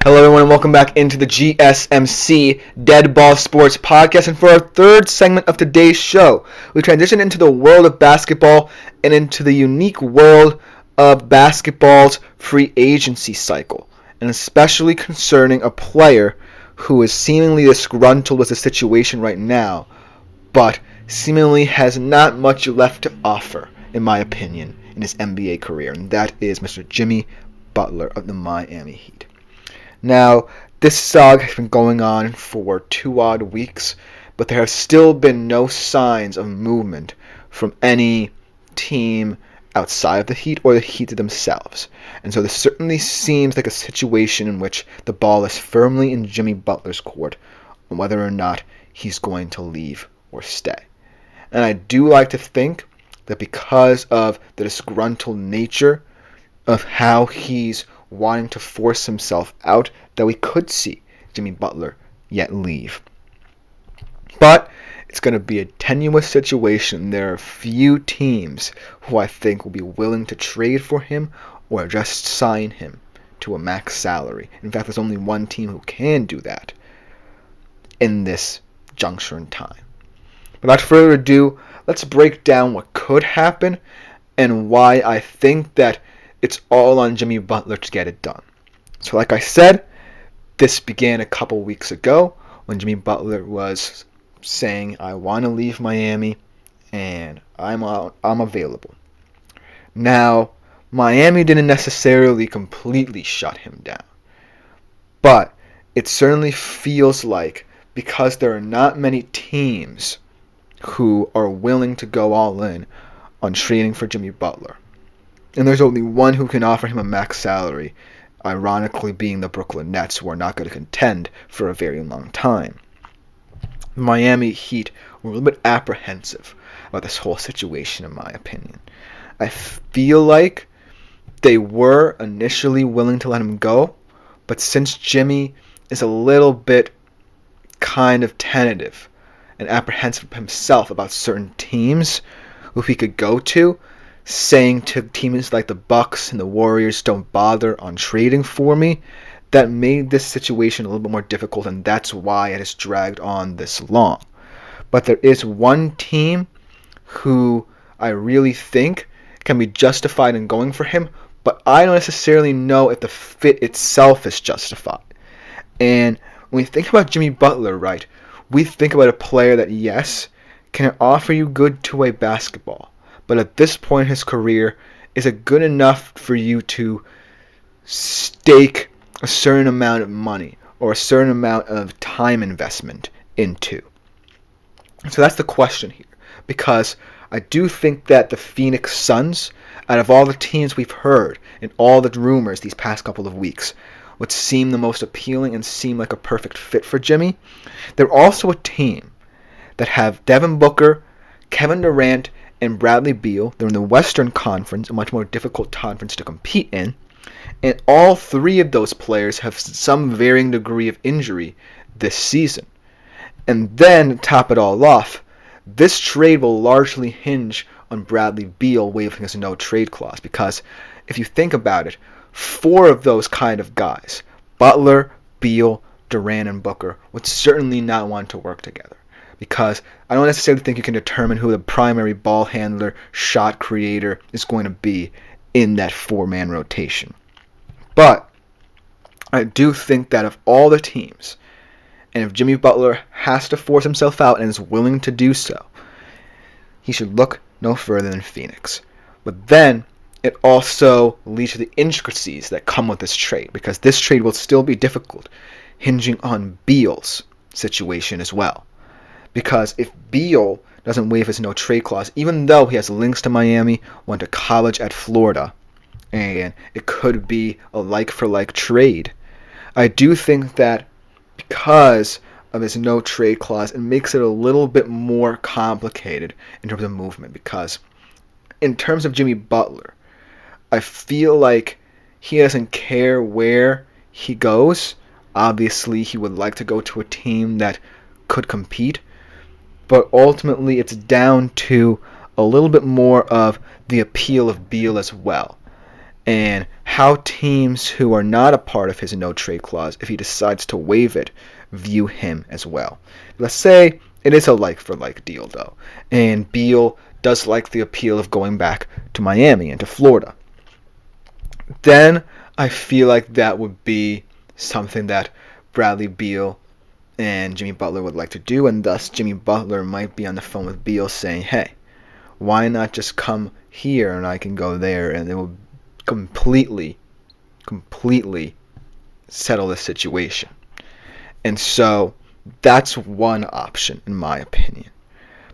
Hello, everyone, and welcome back into the GSMC Dead Ball Sports Podcast. And for our third segment of today's show, we transition into the world of basketball and into the unique world of basketball's free agency cycle, and especially concerning a player who is seemingly disgruntled with the situation right now, but seemingly has not much left to offer, in my opinion, in his NBA career, and that is Mr. Jimmy Butler of the Miami Heat. Now, this saga has been going on for 2 odd weeks, but there have still been no signs of movement from any team outside of the Heat or the Heat themselves. And so this certainly seems like a situation in which the ball is firmly in Jimmy Butler's court on whether or not he's going to leave or stay. And I do like to think that because of the disgruntled nature of how he's wanting to force himself out, that we could see Jimmy Butler yet leave. But it's going to be a tenuous situation. There are few teams who I think will be willing to trade for him or just sign him to a max salary. In fact, there's only one team who can do that in this juncture in time. Without further ado, let's break down what could happen and why I think that it's all on Jimmy Butler to get it done. So like I said, this began a couple weeks ago when Jimmy Butler was saying, I want to leave Miami and I'm available. Now, Miami didn't necessarily completely shut him down, but it certainly feels like because there are not many teams who are willing to go all in on trading for Jimmy Butler, and there's only one who can offer him a max salary, ironically being the Brooklyn Nets, who are not going to contend for a very long time. The Miami Heat were a little bit apprehensive about this whole situation, in my opinion. I feel like they were initially willing to let him go, but since Jimmy is a little bit kind of tentative and apprehensive himself about certain teams who he could go to, saying to teams like the Bucks and the Warriors, don't bother on trading for me, that made this situation a little bit more difficult, and that's why it has dragged on this long. But there is one team who I really think can be justified in going for him, but I don't necessarily know if the fit itself is justified. And when we think about Jimmy Butler, right, we think about a player that, yes, can offer you good two-way basketball, but at this point in his career, is it good enough for you to stake a certain amount of money or a certain amount of time investment into? So that's the question here, because I do think that the Phoenix Suns, out of all the teams we've heard and all the rumors these past couple of weeks, would seem the most appealing and seem like a perfect fit for Jimmy. They're also a team that have Devin Booker, Kevin Durant, and Bradley Beal. They're in the Western Conference, a much more difficult conference to compete in. And all three of those players have some varying degree of injury this season. And then, to top it all off, this trade will largely hinge on Bradley Beal waiving his no-trade clause. Because if you think about it, four of those kind of guys, Butler, Beal, Durant, and Booker, would certainly not want to work together. Because I don't necessarily think you can determine who the primary ball handler, shot creator is going to be in that four-man rotation. But I do think that of all the teams, and if Jimmy Butler has to force himself out and is willing to do so, he should look no further than Phoenix. But then it also leads to the intricacies that come with this trade, because this trade will still be difficult, hinging on Beal's situation as well. Because if Beal doesn't waive his no-trade clause, even though he has links to Miami, went to college at Florida, and it could be a like-for-like trade, I do think that because of his no-trade clause, it makes it a little bit more complicated in terms of movement. Because in terms of Jimmy Butler, I feel like he doesn't care where he goes. Obviously, he would like to go to a team that could compete, but ultimately it's down to a little bit more of the appeal of Beal as well. and how teams who are not a part of his no-trade clause, if he decides to waive it, view him as well. Let's say it is a like-for-like deal, though, and Beal does like the appeal of going back to Miami and to Florida. Then I feel like that would be something that Bradley Beal and Jimmy Butler would like to do, and thus Jimmy Butler might be on the phone with Beal saying, hey, why not just come here and I can go there, and it will completely settle the situation. And so that's one option in my opinion.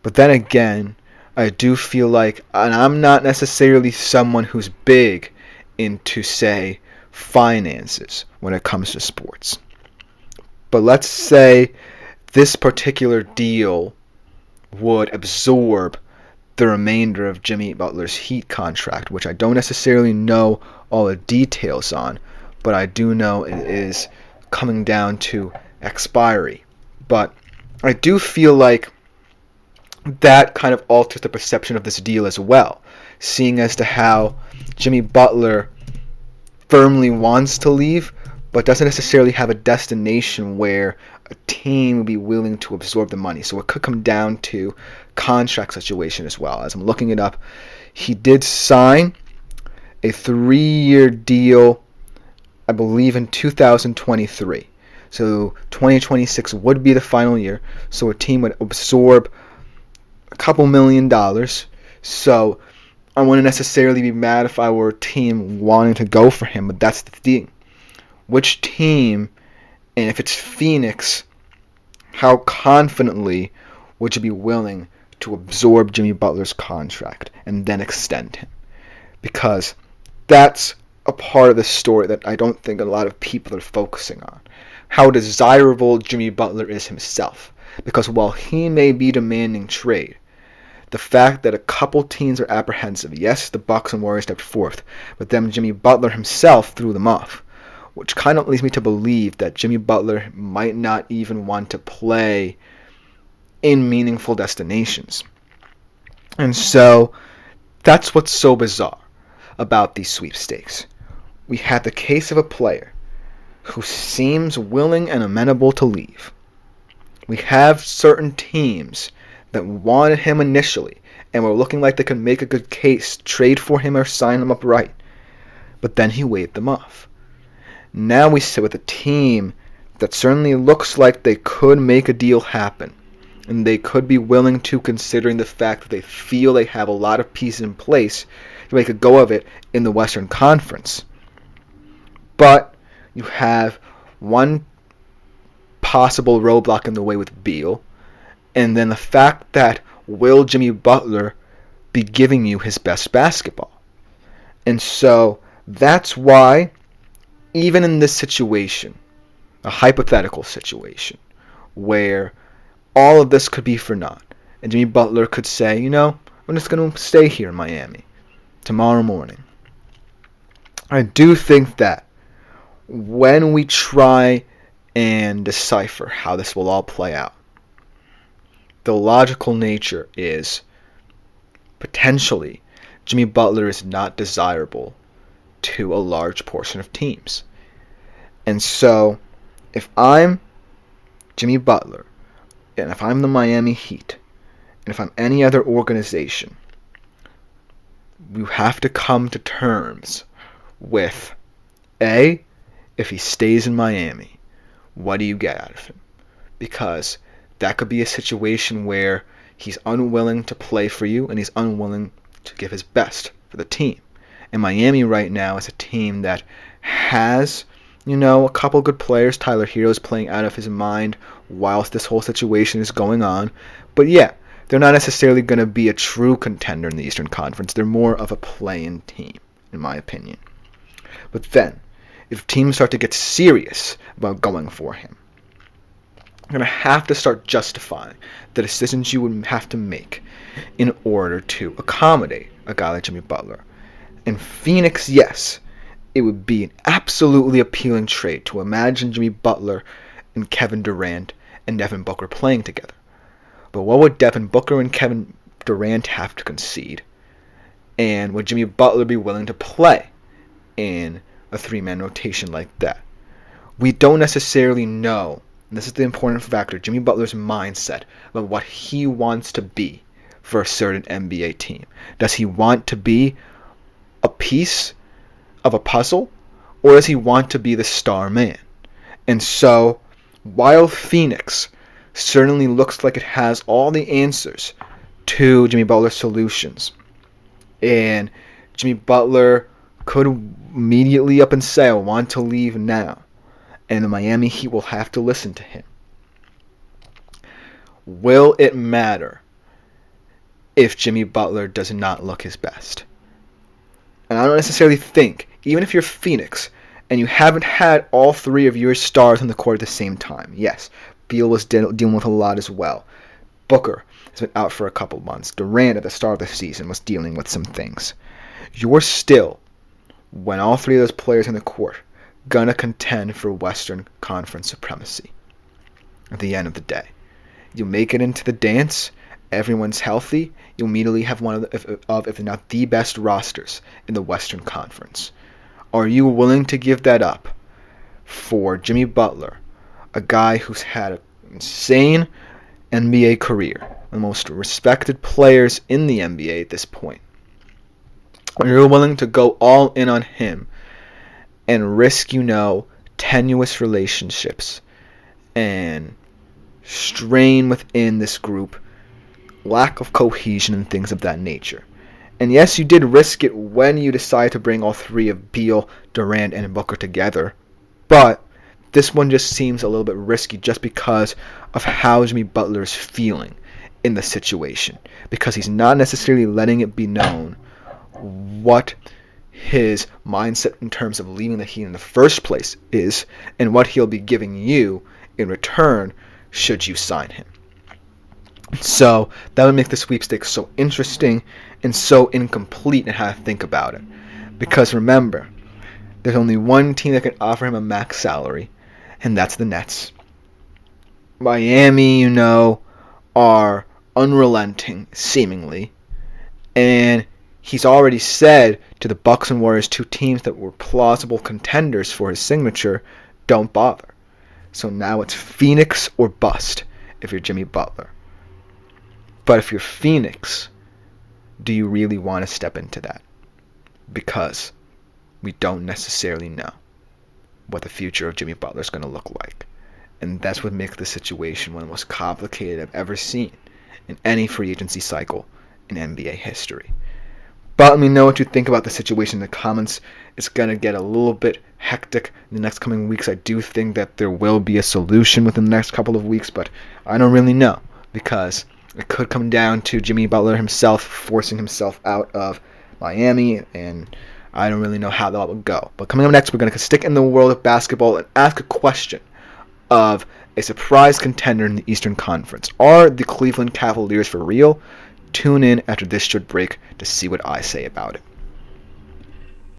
But then again, I do feel like, and I'm not necessarily someone who's big into, say, finances when it comes to sports. But let's say this particular deal would absorb the remainder of Jimmy Butler's Heat contract, which I don't necessarily know all the details on, but I do know it is coming down to expiry. But I do feel like that kind of alters the perception of this deal as well, seeing as to how Jimmy Butler firmly wants to leave, but doesn't necessarily have a destination where a team would be willing to absorb the money. So it could come down to contract situation as well. As I'm looking it up, he did sign a 3-year deal, I believe, in 2023. So 2026 would be the final year. So a team would absorb a couple $1 million. So I wouldn't necessarily be mad if I were a team wanting to go for him, but that's the thing. Which team, and if it's Phoenix, how confidently would you be willing to absorb Jimmy Butler's contract and then extend him? Because that's a part of the story that I don't think a lot of people are focusing on. How desirable Jimmy Butler is himself. Because while he may be demanding trade, the fact that a couple teams are apprehensive, yes, the Bucks and Warriors stepped forth, but then Jimmy Butler himself threw them off, which kind of leads me to believe that Jimmy Butler might not even want to play in meaningful destinations. And so that's what's so bizarre about these sweepstakes. We have the case of a player who seems willing and amenable to leave. We have certain teams that wanted him initially and were looking like they could make a good case, trade for him or sign him upright. But then he waved them off. Now we sit with a team that certainly looks like they could make a deal happen. And they could be willing to, considering the fact that they feel they have a lot of pieces in place to make a go of it in the Western Conference. But you have one possible roadblock in the way with Beal, and then the fact that will Jimmy Butler be giving you his best basketball? And so that's why, even in this situation, a hypothetical situation, where all of this could be for naught, and Jimmy Butler could say, I'm just going to stay here in Miami tomorrow morning. I do think that when we try and decipher how this will all play out, the logical nature is potentially Jimmy Butler is not desirable to a large portion of teams. And so if I'm Jimmy Butler, and if I'm the Miami Heat, and if I'm any other organization, you have to come to terms with, A, if he stays in Miami, what do you get out of him? Because that could be a situation where he's unwilling to play for you and he's unwilling to give his best for the team. And Miami right now is a team that has, a couple good players. Tyler Hero's playing out of his mind whilst this whole situation is going on. But yeah, they're not necessarily going to be a true contender in the Eastern Conference. They're more of a play-in team, in my opinion. But then, if teams start to get serious about going for him, you're going to have to start justifying the decisions you would have to make in order to accommodate a guy like Jimmy Butler. In Phoenix, yes, it would be an absolutely appealing trade to imagine Jimmy Butler and Kevin Durant and Devin Booker playing together. But what would Devin Booker and Kevin Durant have to concede? And would Jimmy Butler be willing to play in a 3-man rotation like that. We don't necessarily know, and this is the important factor, Jimmy Butler's mindset about what he wants to be for a certain NBA team. Does he want to be a piece of a puzzle, or does he want to be the star man? And so, while Phoenix certainly looks like it has all the answers to Jimmy Butler's solutions, and Jimmy Butler could immediately up and say, I want to leave now, and the Miami Heat will have to listen to him. Will it matter if Jimmy Butler does not look his best? And I don't necessarily think, even if you're Phoenix and you haven't had all three of your stars on the court at the same time, yes, Beal was dealing with a lot as well. Booker has been out for a couple months. Durant at the start of the season was dealing with some things. You're still, when all three of those players on the court, gonna contend for Western Conference supremacy at the end of the day. You make it into the dance, everyone's healthy, you immediately have one of if not the best rosters in the Western Conference. Are you willing to give that up for Jimmy Butler, a guy who's had an insane NBA career, one of the most respected players in the NBA at this point? Are you willing to go all in on him and risk, tenuous relationships and strain within this group, lack of cohesion and things of that nature? And yes, you did risk it when you decided to bring all three of Beal, Durant, and Booker together, but this one just seems a little bit risky just because of how Jimmy Butler is feeling in the situation, because he's not necessarily letting it be known what his mindset in terms of leaving the Heat in the first place is and what he'll be giving you in return should you sign him. So that would make the sweepstakes so interesting and so incomplete in how to think about it. Because remember, there's only one team that can offer him a max salary, and that's the Nets. Miami, are unrelenting, seemingly, and he's already said to the Bucks and Warriors, two teams that were plausible contenders for his signature, don't bother. So now it's Phoenix or bust if you're Jimmy Butler. But if you're Phoenix, do you really want to step into that? Because we don't necessarily know what the future of Jimmy Butler is going to look like. And that's what makes the situation one of the most complicated I've ever seen in any free agency cycle in NBA history. But let me know what you think about the situation in the comments. It's going to get a little bit hectic in the next coming weeks. I do think that there will be a solution within the next couple of weeks, but I don't really know, because it could come down to Jimmy Butler himself forcing himself out of Miami, and I don't really know how that will go. But coming up next, we're going to stick in the world of basketball and ask a question of a surprise contender in the Eastern Conference. Are the Cleveland Cavaliers for real? Tune in after this short break to see what I say about it.